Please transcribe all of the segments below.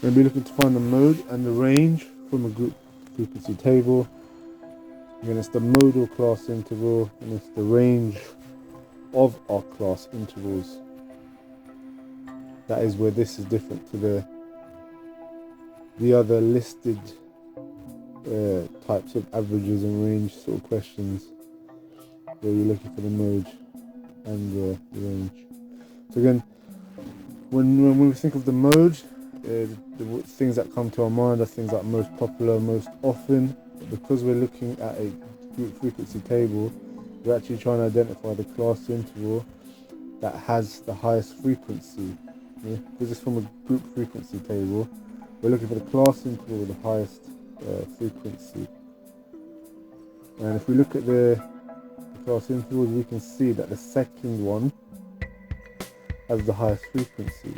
We'll be looking to find the mode and the range from a group frequency table. Again, it's the modal class interval and it's the range of our class intervals. That is where this is different to the other listed types of averages and range sort of questions where you're looking for the mode and the range. So again, when we think of the mode, the things that come to our mind are things like most popular, most often. Because we're looking at a group frequency table, we're actually trying to identify the class interval that has the highest frequency. Yeah? Because it's from a group frequency table, we're looking for the class interval with the highest frequency. And if we look at the class intervals, we can see that the second one has the highest frequency.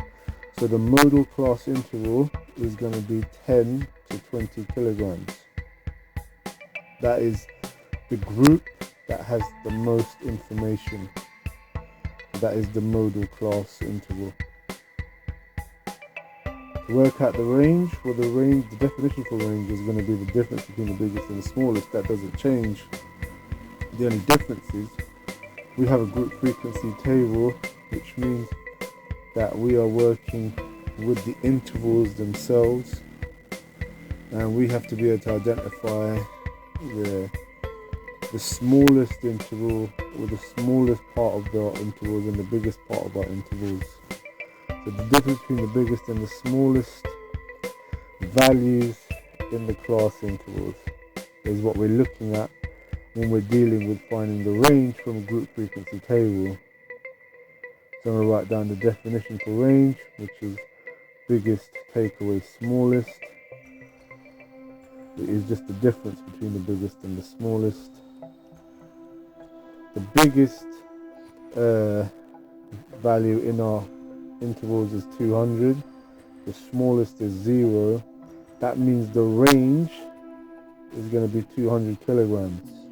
So the modal class interval is going to be 10 to 20 kilograms. That is the group that has the most information. That is the modal class interval. To work out the range, well, the definition for range is going to be the difference between the biggest and the smallest. That doesn't change. The only difference is we have a group frequency table, which means that we are working with the intervals themselves, and we have to be able to identify the smallest interval or the smallest part of the intervals and the biggest part of our intervals. So the difference between the biggest and the smallest values in the class intervals is what we're looking at when we're dealing with finding the range from a group frequency table. So I'm going to write down the definition for range, which is biggest take away smallest. It is just the difference between the biggest and the smallest. The biggest value in our intervals is 200. The smallest is 0. That means the range is going to be 200 kilograms.